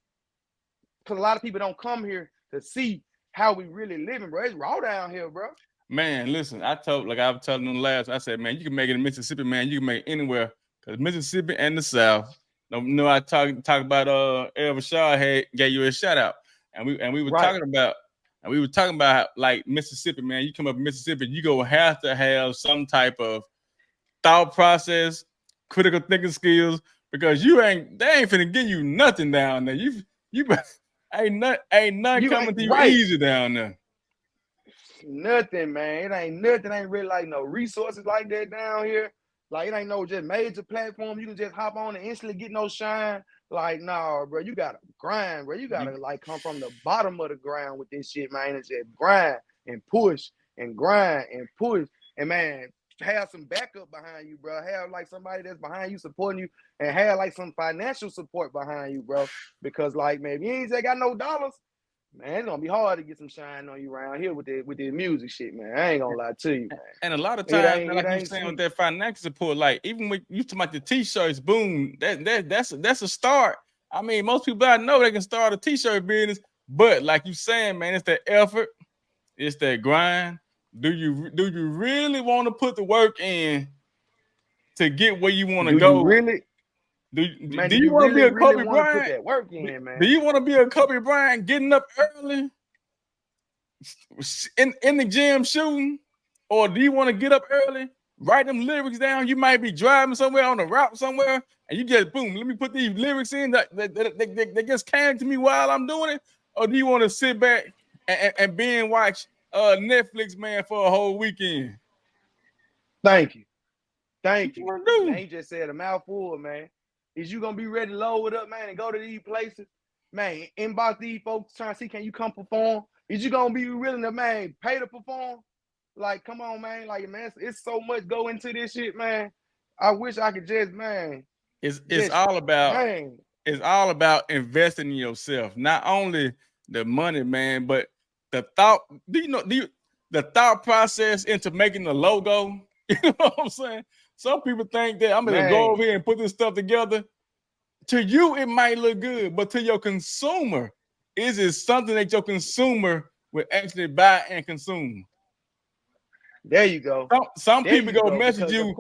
Because a lot of people don't come here to see how we really living, bro. It's raw down here, bro. Man, listen, I was telling them last, I said, man, you can make it in Mississippi, man. You can make it anywhere. Because Mississippi and the South. I talk about El Rashad gave you a shout out. And we were talking about like Mississippi, man. You come up Mississippi, you go have to have some type of thought process, critical thinking skills, because they ain't finna give you nothing down there. You ain't nothing coming to you easy down there. Nothing, man. It ain't nothing. Ain't really like no resources like that down here. Like, it ain't no just major platform. You can just hop on and instantly get no shine. Like, nah, bro, you gotta grind, bro. You gotta like come from the bottom of the ground with this shit, man. And just grind and push and grind and push. And man, have some backup behind you, bro. Have like somebody that's behind you supporting you, and have like some financial support behind you, bro. Because like, man, if you ain't got no dollars, man, it's gonna be hard to get some shine on you around here with the music shit, man. I ain't gonna lie to you, man. And a lot of times, like you saying with that financial support, like even with you talking about the t-shirts, boom, that's a start. I mean, most people I know they can start a t-shirt business, but like you saying, man, it's that effort, it's that grind. Do you really want to put the work in to get where you want to go? Really? Do you want to be a Kobe Bryant? Put that work in, man. Do you want to be a Kobe Bryant getting up early in the gym shooting? Or do you want to get up early, write them lyrics down? You might be driving somewhere on a route somewhere, and you just, boom, let me put these lyrics in that just came to me while I'm doing it. Or do you want to sit back and binge watch Netflix, man, for a whole weekend? Thank you. Man, you just said a mouthful, man. Is you gonna be ready to load it up, man, and go to these places? Man, inbox these folks trying to see, can you come perform? Is you gonna be willing to, man, pay to perform? Like, come on, man. Like, man, it's so much go into this shit, man. I wish I could just, man. It's all about investing in yourself. Not only the money, man, but the thought. The thought process into making the logo? You know what I'm saying? Some people think that I'm gonna go over here and put this stuff together. To you, it might look good, but to your consumer, is it something that your consumer will actually buy and consume? There you go. Some people go message you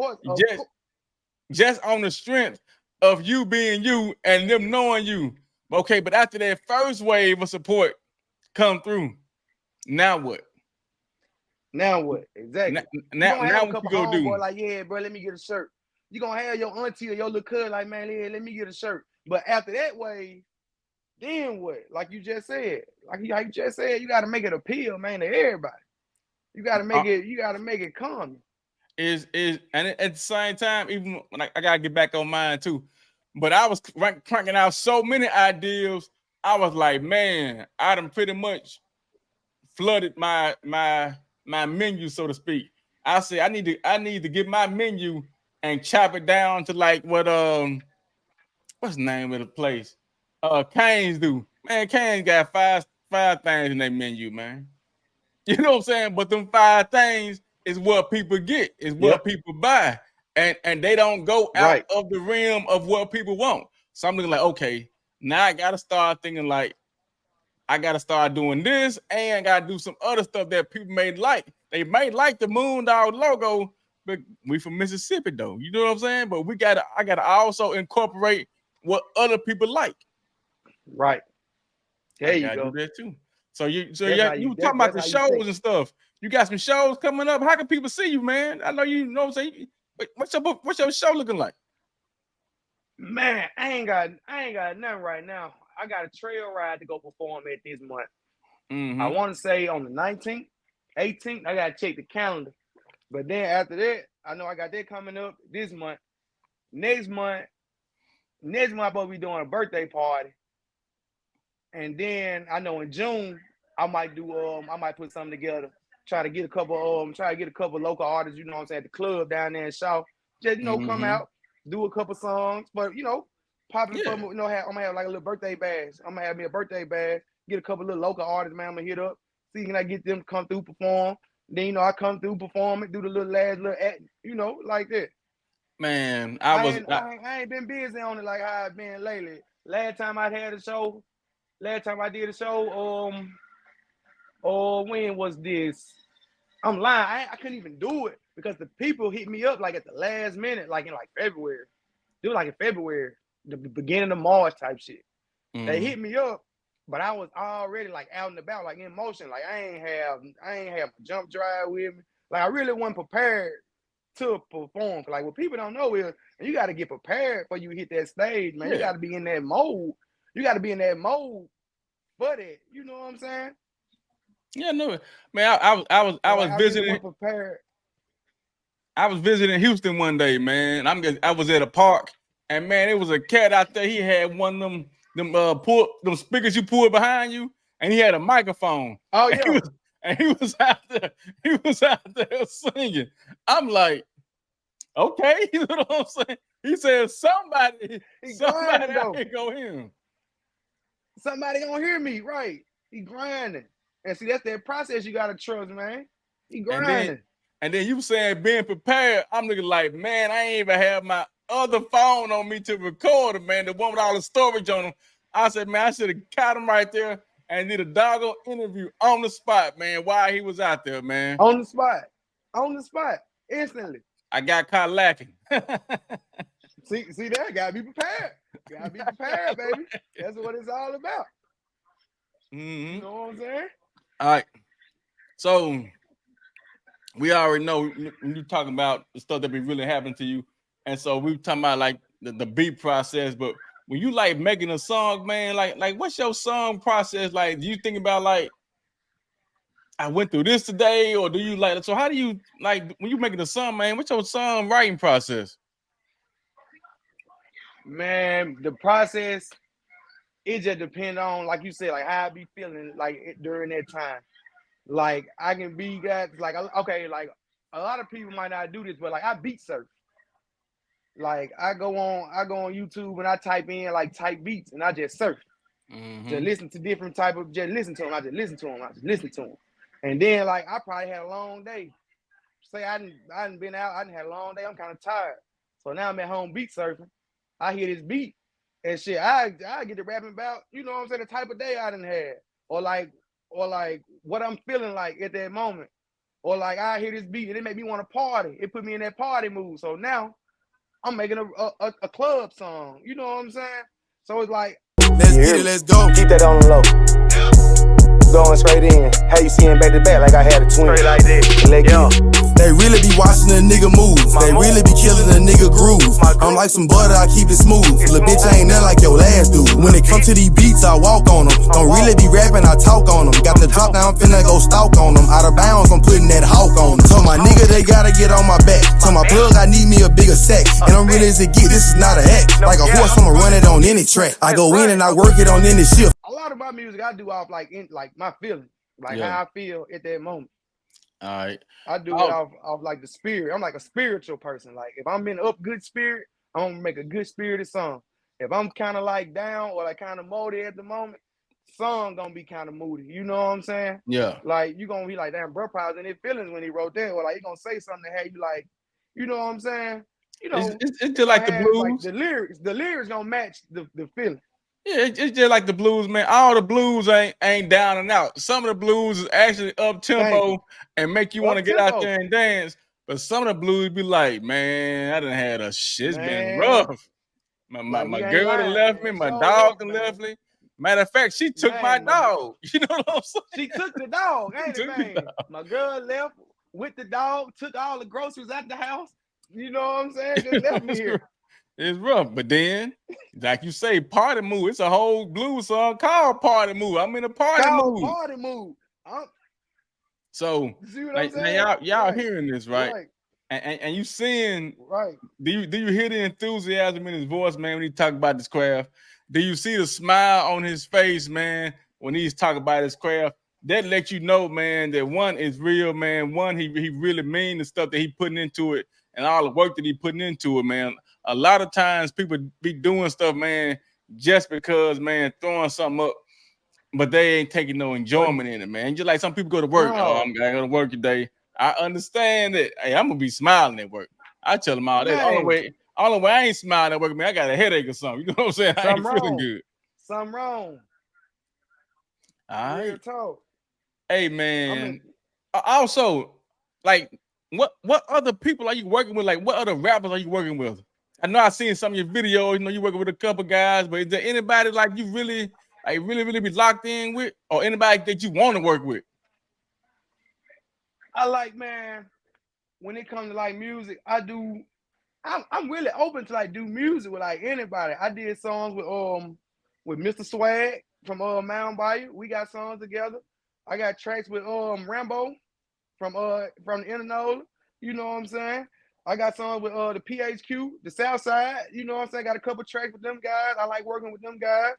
just on the strength of you being you and them knowing you. Okay, but after that first wave of support come through, now what? Now what? Exactly. Now what you gonna do? Boy, like, yeah, bro, let me get a shirt. You gonna have your auntie or your little cousin like, man, yeah, let me get a shirt. But after that wave, then what? Like you just said, you gotta make it appeal, man, to everybody. You gotta make it common. And at the same time, even when I gotta get back on mine too. But I was cranking out so many ideas. I was like, man, I done pretty much flooded my menu, so to speak. I said I need to get my menu and chop it down to like what what's the name of the place? Cane's do. Man, Cane's got five things in their menu, man. You know what I'm saying? But them 5 things is what people get, is what people buy. And they don't go out of the realm of what people want. So I'm looking like, okay, now I gotta start thinking like, I gotta start doing this, and I gotta do some other stuff that people may like. They may like the Moondog logo, but we from Mississippi though. You know what I'm saying? But I gotta also incorporate what other people like. Right. There you go. Do that too. So you talking about the shows and stuff. You got some shows coming up. How can people see you, man? I know you know what I'm saying. What's your show looking like? Man, I ain't got nothing right now. I got a trail ride to go perform at this month. Mm-hmm. I want to say on the 19th, 18th. I gotta check the calendar. But then after that, I know I got that coming up this month. Next month, I'm supposed to be doing a birthday party. And then I know in June, I might put something together try to get a couple local artists, you know what I'm saying, at the club down there in South. Just, come out, do a couple songs, but popping for I'm gonna have like a little birthday bash. I'm gonna have me a birthday bash, get a couple little local artists, man. I'm gonna hit up, see can I get them to come through perform. Then I come through perform it, do the little last little act, like that. Man, I ain't been busy on it like how I've been lately. Last time I did a show, when was this? I'm lying. I couldn't even do it because the people hit me up like at the last minute, like in like February. It was like in February, the beginning of March type shit. They hit me up, but I was already like out and about, like in motion. Like I ain't have my jump drive with me. Like I really wasn't prepared to perform. Like what people don't know is you got to get prepared before you hit that stage, man. Yeah. You got to be in that mode. You got to be in that mode for that. You know what I'm saying? Yeah, no, man. I was visiting. Really prepared. I was visiting Houston one day, man. I was at a park, and man, it was a cat out there. He had one of them speakers you pull behind you, and he had a microphone. Oh yeah. And he was out there. He was out there singing. I'm like, okay, you know what I'm saying? He said somebody ain't gonna hear him. Somebody gonna hear me, right? He grinding. And see, that's that process you gotta trust, man. He grinding. And then you saying being prepared. I'm looking like, man, I ain't even have my other phone on me to record it, man. The one with all the storage on them. I said, man, I should have caught him right there and did a doggone interview on the spot, man, while he was out there, man. On the spot, instantly. I got caught lacking. see that? Gotta be prepared. Gotta be prepared, baby. That's what it's all about. You know what I'm saying? All right. So we already know when you're talking about the stuff that be really happening to you. And so we talking about like the beat process, but when you like making a song, man, like what's your song process? Like, do you think about like, I went through this today, or do you like, so how do you like when you making a song, man, what's your song writing process? Man, the process, it just depends on, like you said, like how I be feeling like during that time. Like I can be guys like, okay, like a lot of people might not do this, but like I beat surf. Like I go on YouTube and I type beats and I just surf. Just listen to different type of, just listen to them. I just listen to them. And then like I probably had a long day. Say I didn't been out, I didn't had a long day. I'm kind of tired. So now I'm at home beat surfing. I hear this beat and shit. I get to rapping about, you know what I'm saying, the type of day I done had. Or like what I'm feeling like at that moment. Or like I hear this beat and it make me want to party. It put me in that party mood. So now I'm making a club song. You know what I'm saying? So it's like, let's get it, let's go. Keep that on the low. Going straight in. How you seeing back to back like I had a twin? Straight like that. They really be watching a nigga move. They really be killing a nigga groove. I'm like some butter, I keep it smooth. Lil' bitch, I ain't nothing like your last dude. When it come to these beats, I walk on them. Don't really be rapping, I talk on them. Got the drop now, I'm finna go stalk on them. Out of bounds, I'm putting that hawk on them. Told my nigga they gotta get on my back. Told my plug I need me a bigger sack. And I'm really as it get, this is not a hack. Like a horse, I'ma run it on any track. I go in and I work it on any shift. A lot of my music I do off like my feelings. Like how I feel at that moment. All right. I do it off like the spirit. I'm like a spiritual person. Like if I'm in up good spirit, I'm gonna make a good spirited song. If I'm kind of like down or like kind of moody at the moment, song gonna be kind of moody. You know what I'm saying? Yeah. Like you gonna be like, damn, bro, probably in his feelings when he wrote that. Or like you gonna say something that had you like, you know what I'm saying? You know, it's just like the blues. Like the lyrics gonna match the feeling. Yeah, it's just like the blues, man. All the blues ain't down and out. Some of the blues is actually up tempo and make you want to get out there and dance. But some of the blues be like, man, I done had a shit. It's been rough. My girl done left me. My dog done left me. Matter of fact, she took my dog. You know what I'm saying? She took the dog, ain't it, man? My girl left with the dog, took all the groceries out the house. You know what I'm saying? Just left me here. It's rough, but then, like you say, party mood. It's a whole blues song called Party Mood. I'm in a party mood. Party mood. So, like, now y'all hearing this, right? And you seeing, right? Do you hear the enthusiasm in his voice, man, when he talk about this craft? Do you see the smile on his face, man, when he's talking about his craft? that lets you know, man, that one is real, man. One, he really mean the stuff that he putting into it and all the work that he putting into it, man. A lot of times people be doing stuff, man, just because, man, throwing something up, but they ain't taking no enjoyment in it, man. Just like some people go to work, oh, I'm gonna go to work today. I understand that. Hey, I'm gonna be smiling at work. I tell them all that. Man. Only way I ain't smiling at work, man, I got a headache or something. You know what I'm saying? I ain't feeling good. Something wrong. All right. Real talk. Hey, man. Also, like, what other people are you working with? Like, what other rappers are you working with? I know I've seen some of your videos. You know, you working with a couple guys, but is there anybody like you really be locked in with, or anybody that you want to work with? I like, man, when it comes to like music, I'm really open to like do music with like anybody. I did songs with Mr. Swag from Mountain Bayou. We got songs together. I got tracks with Rambo from the Internola. You know what I'm saying? I got songs with the PHQ, the South Side. You know what I'm saying? Got a couple tracks with them guys. I like working with them guys.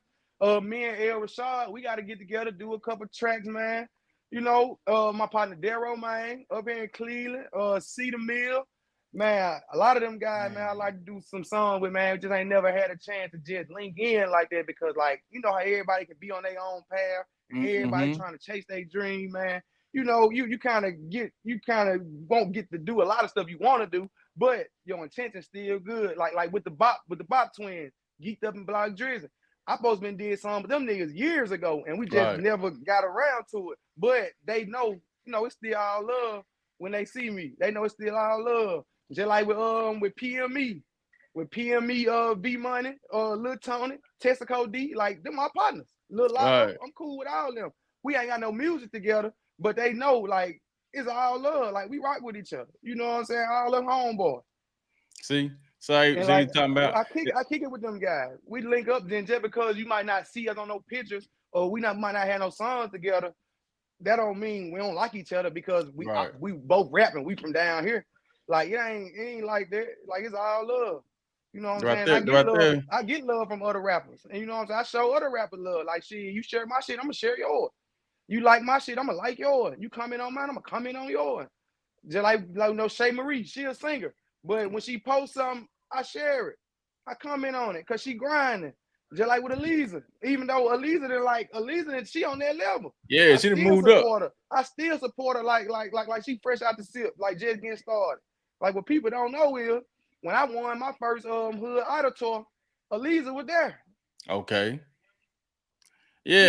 Me and El Rashad, we got to get together, do a couple tracks, man. You know, my partner Darrow, man, up here in Cleveland, Cedar Mill. Man, a lot of them guys, man, I like to do some songs with, man. Just ain't never had a chance to just link in like that because, like, you know how everybody can be on their own path and everybody trying to chase their dream, man. You know, you kind of won't get to do a lot of stuff you want to do, but your intention's still good. Like with the Bop twins, Geeked Up and Block Drizzy. I supposed been did something with them niggas years ago, and we just never got around to it. But they know, you know, it's still all love when they see me. They know it's still all love. Just like with PME, V Money, Lil Tony, Tessico D, like them my partners. Lil Lotto, I'm cool with all of them. We ain't got no music together, but they know like it's all love. Like we rock with each other. You know what I'm saying? All them homeboys. See? So like, talking about I kick it with them guys. We link up then just because you might not see us on no pictures or might not have no songs together. That don't mean we don't like each other because we both rapping. We from down here. Like it ain't like that. Like it's all love. You know what I'm saying? I get love from other rappers. And you know what I'm saying? I show other rappers love. Like shit, you share my shit, I'm gonna share yours. You like my shit, I'm gonna like yours. You comment on mine, I'm gonna comment on yours. Just like Shay Marie, she a singer. But when she posts something, I share it. I comment on it because she grinding. Just like with Aliza. Even though Aliza, she on that level. Yeah, she done moved up. Her. I still support her like she fresh out the sip, like just getting started. Like what people don't know is when I won my first Hood Idol tour, Aliza was there. Okay. Yeah.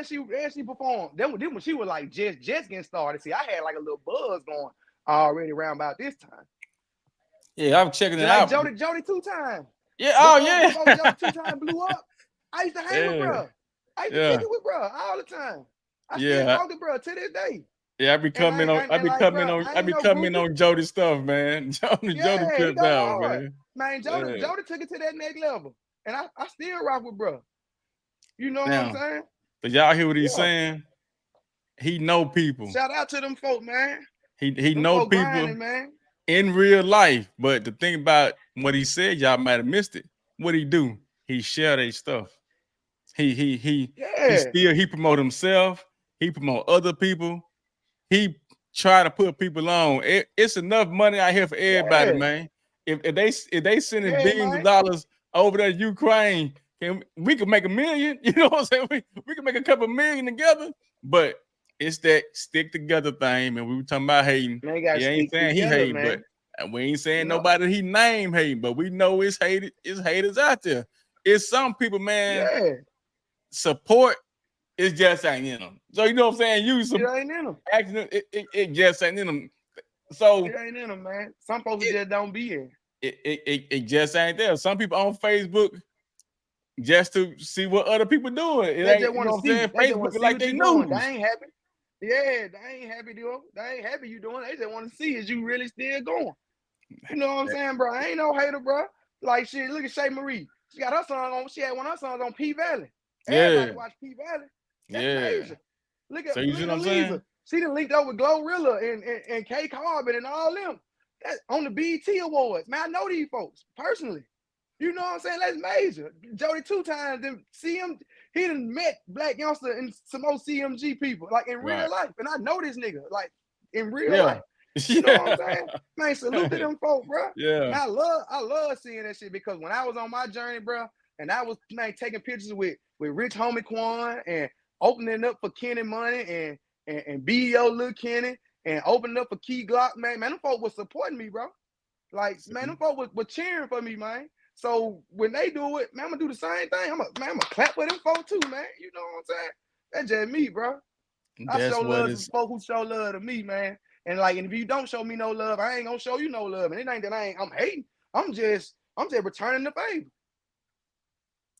She was there and she performed. Then when she was like just getting started. See, I had like a little buzz going already around about this time. Yeah, I'm checking it out. Jody 2 times. Yeah, Before Jody 2 times blew up, I used to hang with bro. I used to kick it with bro all the time. I still talk to bro to this day. Yeah, I be coming on Jody's stuff, man. Jody tripped out, man. Man, Jody took it to that next level. And I still rock with bro. You know what I'm saying? So y'all hear what he's saying? He know people. Shout out to them folk, man. He know people grinding, man. In real life. But the thing about what he said, y'all might have missed it. What he do? He share their stuff. He promote himself. He promote other people. He try to put people on. It's enough money out here for everybody, man. If they sending billions of dollars over there to Ukraine, we could make $1 million. You know what I'm saying? We could make a couple million together. But it's that stick together thing, man. We were talking about hating. Man, he ain't saying he hating, but we ain't saying nobody he name hating, but we know it's haters out there. It's some people, man. Support it just ain't in them. So you know what I'm saying? It ain't in them. Actually, it just ain't in them. So it ain't in them, man. Some folks just don't be in. It just ain't there. Some people on Facebook just to see what other people doing. They just want to see. Facebook like they know. They ain't happy. Yeah, they ain't happy doing. They ain't happy you doing. They just want to see is you really still going. You know what I'm saying, bro? I ain't no hater, bro. Like shit. Look at Shay Marie. She got her song on. She had one of her songs on P Valley. Everybody watch P Valley. That's major. Look at Lisa. She done linked up with Glorilla and K Carbon and all them. That's on the BET Awards. Man, I know these folks personally. You know what I'm saying? That's major. Jody 2 times, then see him. he done met Black Youngster and some old CMG people, like in real life. And I know this nigga, like in real life. You know what I'm saying? Man, salute to them folk, bro. Yeah. Man, I love seeing that shit because when I was on my journey, bro, and I was taking pictures with Rich Homie Quan and opening up for Kenny Money and B.O. Lil Kenny and opening up for Key Glock, man, them folk was supporting me, bro. Like, man, them folk was cheering for me, man. So when they do it, man, I'm gonna do the same thing. I'm gonna clap for them folk too, man. You know what I'm saying? That's just me, bro. I show love to folk who show love to me, man. And like, and if you don't show me no love, I ain't gonna show you no love. And it ain't that I'm hating. I'm just returning the favor.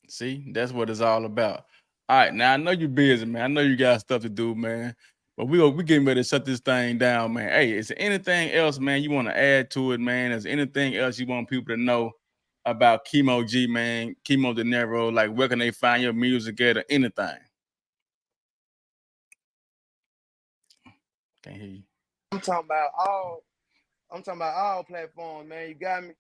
See, that's what it's all about. All right, now I know you're busy, man. I know you got stuff to do, man. But we getting ready to shut this thing down, man. Hey, is there anything else, man, you want to add to it, man? Is there anything else you want people to know about Kemo G, man? Kemo Dinero, like where can they find your music at or anything? Can't hear you. I'm talking about all platforms, man. You got me?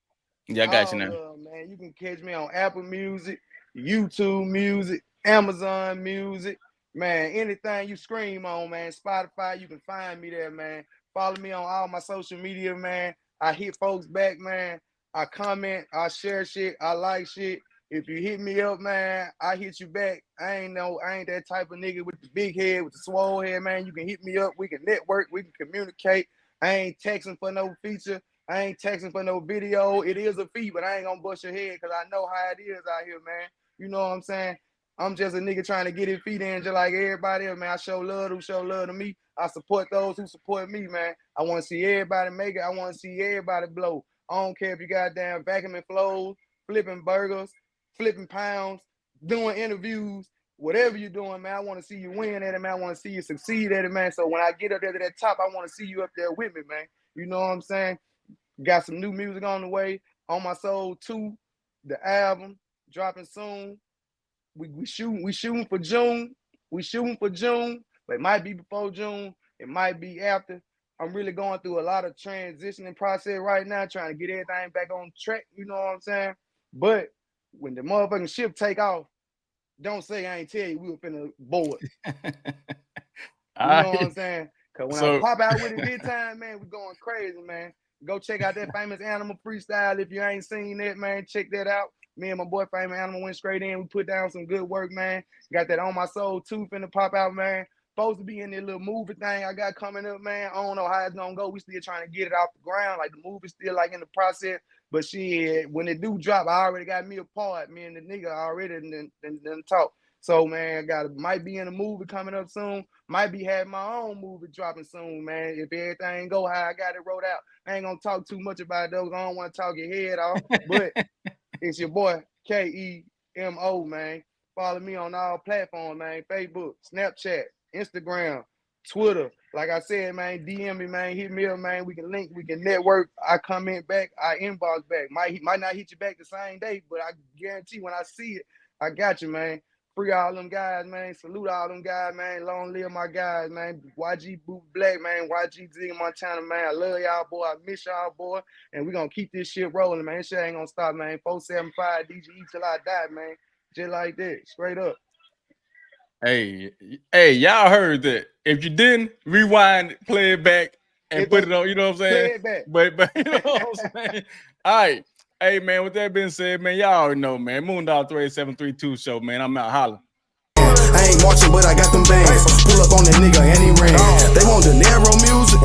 Yeah, I got you now. Man, you can catch me on Apple Music, YouTube Music, Amazon Music. Man, anything you scream on, man. Spotify, you can find me there, man. Follow me on all my social media, man. I hit folks back, man. I comment, I share shit, I like shit. If you hit me up, man, I hit you back. I ain't that type of nigga with the big head, with the swole head, man. You can hit me up. We can network. We can communicate. I ain't texting for no feature. I ain't texting for no video. It is a fee, but I ain't gonna bust your head because I know how it is out here, man. You know what I'm saying? I'm just a nigga trying to get his feet in just like everybody else, man. I show love who show love to me. I support those who support me, man. I want to see everybody make it. I want to see everybody blow. I don't care if you goddamn vacuuming flows, flipping burgers, flipping pounds, doing interviews, whatever you're doing, man. I want to see you win at it, man. I want to see you succeed at it, man. So when I get up there to that top, I want to see you up there with me, man. You know what I'm saying? Got some new music on the way. On My Soul 2, the album dropping soon. We shooting for June. We shooting for June. But it might be before June. It might be after. I'm really going through a lot of transitioning process right now, trying to get everything back on track. You know what I'm saying? But when the motherfucking ship take off, don't say I ain't tell you we were finna board. You know what I'm saying? Because when I pop out with it this time, man, we going crazy, man. Go check out that Famous Animal freestyle. If you ain't seen that, man, check that out. Me and my boy Famous Animal went straight in. We put down some good work, man. Got that On My Soul 2 finna pop out, man. Supposed to be in that little movie thing I got coming up, man. I don't know how it's gonna go. We still trying to get it off the ground. Like the movie's still like in the process. But shit, when it do drop, I already got me a part. Me and the nigga already done talk. So man, might be in a movie coming up soon. Might be having my own movie dropping soon, man. If everything go how I got it wrote out. I ain't gonna talk too much about those. I don't want to talk your head off. But it's your boy Kemo, man. Follow me on all platforms, man. Facebook, Snapchat, Instagram, Twitter. Like I said, man, DM me, man. Hit me up, man. We can link, we can network. I comment back, I inbox back. Might not hit you back the same day, but I guarantee when I see it, I got you, man. Free all them guys, man. Salute all them guys, man. Long live my guys, man. YG Boot Black, man. YG Zig Montana, man. I love y'all, boy. I miss y'all, boy. And we gonna keep this shit rolling, man. This shit ain't gonna stop, man. 475 DGE till I die, man. Just like that. Straight up. Hey, y'all heard that. If you didn't, rewind, play it back, and put it on, you know what I'm saying? Play it back. But you know what I'm saying? All right. Hey, man, with that being said, man, y'all already know, man. Moondog 38732 show, man. I'm out holla. I ain't marching, but I got them bands. Pull up on that nigga and he ran. They want Dinero music.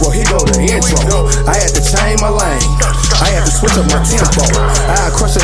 Well, here go the intro. I had to change my lane. I had to switch up my tempo. I crush it.